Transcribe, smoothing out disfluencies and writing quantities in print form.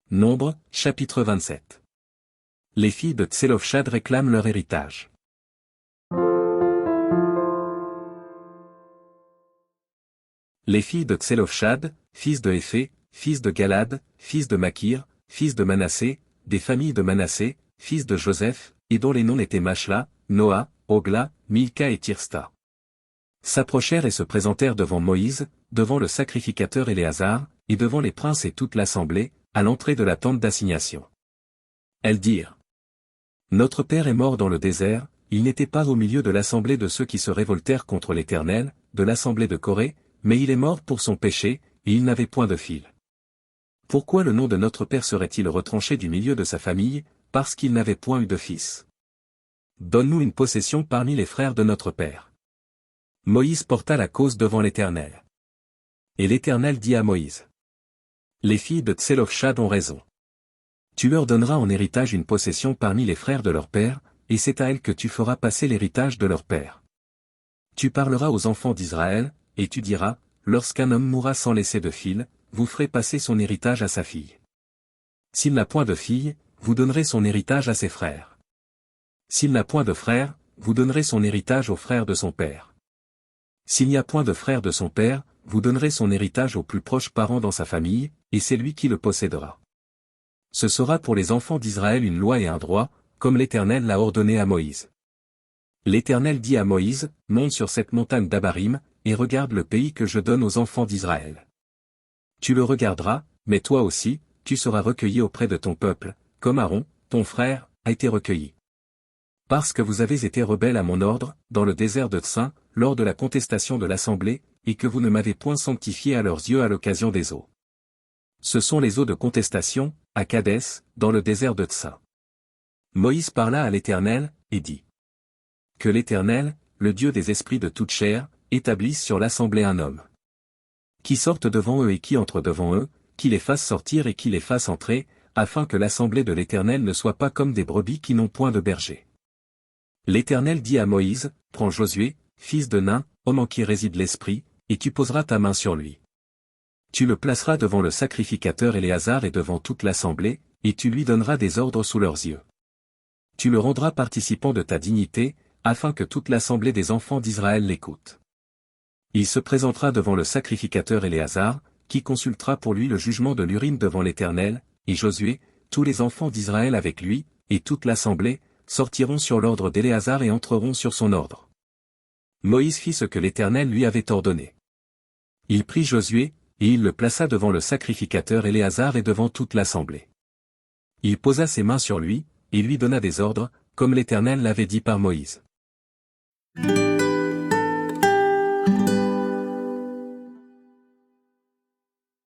Nombres, chapitre 27. Les filles de Tselofchad réclament leur héritage. Les filles de Tselofchad, fils de Éphé, fils de Galad, fils de Makir, fils de Manassé, des familles de Manassé, fils de Joseph, et dont les noms étaient Machla, Noa, Ogla, Milka et Tirsta, s'approchèrent et se présentèrent devant Moïse, devant le sacrificateur Éléazar, et devant les princes et toute l'assemblée, à l'entrée de la tente d'assignation. Elles dirent: Notre père est mort dans le désert, il n'était pas au milieu de l'assemblée de ceux qui se révoltèrent contre l'Éternel, de l'assemblée de Corée, mais il est mort pour son péché, et il n'avait point de fil. Pourquoi le nom de notre père serait-il retranché du milieu de sa famille, parce qu'il n'avait point eu de fils? Donne-nous une possession parmi les frères de notre père. Moïse porta la cause devant l'Éternel. Et l'Éternel dit à Moïse: Les filles de Tselofchad ont raison. Tu leur donneras en héritage une possession parmi les frères de leur père, et c'est à elles que tu feras passer l'héritage de leur père. Tu parleras aux enfants d'Israël, et tu diras: Lorsqu'un homme mourra sans laisser de fil, vous ferez passer son héritage à sa fille. S'il n'a point de fille, vous donnerez son héritage à ses frères. S'il n'a point de frère, vous donnerez son héritage aux frères de son père. S'il n'y a point de frère de son père, vous donnerez son héritage aux plus proches parents dans sa famille, et c'est lui qui le possédera. Ce sera pour les enfants d'Israël une loi et un droit, comme l'Éternel l'a ordonné à Moïse. L'Éternel dit à Moïse: Monte sur cette montagne d'Abarim, et regarde le pays que je donne aux enfants d'Israël. Tu le regarderas, mais toi aussi, tu seras recueilli auprès de ton peuple, comme Aaron, ton frère, a été recueilli. Parce que vous avez été rebelles à mon ordre, dans le désert de Tsin, lors de la contestation de l'assemblée, et que vous ne m'avez point sanctifié à leurs yeux à l'occasion des eaux. Ce sont les eaux de contestation, à Kadès, dans le désert de Tsin. Moïse parla à l'Éternel, et dit: Que l'Éternel, le Dieu des esprits de toute chair, établisse sur l'assemblée un homme qui sorte devant eux et qui entre devant eux, qui les fasse sortir et qui les fasse entrer, afin que l'assemblée de l'Éternel ne soit pas comme des brebis qui n'ont point de berger. L'Éternel dit à Moïse: Prends Josué, fils de Nun, homme en qui réside l'Esprit, et tu poseras ta main sur lui. Tu le placeras devant le sacrificateur Éléazar et devant toute l'assemblée, et tu lui donneras des ordres sous leurs yeux. Tu le rendras participant de ta dignité, afin que toute l'assemblée des enfants d'Israël l'écoute. Il se présentera devant le sacrificateur Éléazar, qui consultera pour lui le jugement de l'Urim devant l'Éternel, et Josué, tous les enfants d'Israël avec lui, et toute l'assemblée, sortiront sur l'ordre d'Éléazar et entreront sur son ordre. Moïse fit ce que l'Éternel lui avait ordonné. Il prit Josué, et il le plaça devant le sacrificateur Éléazar et devant toute l'assemblée. Il posa ses mains sur lui, et lui donna des ordres, comme l'Éternel l'avait dit par Moïse.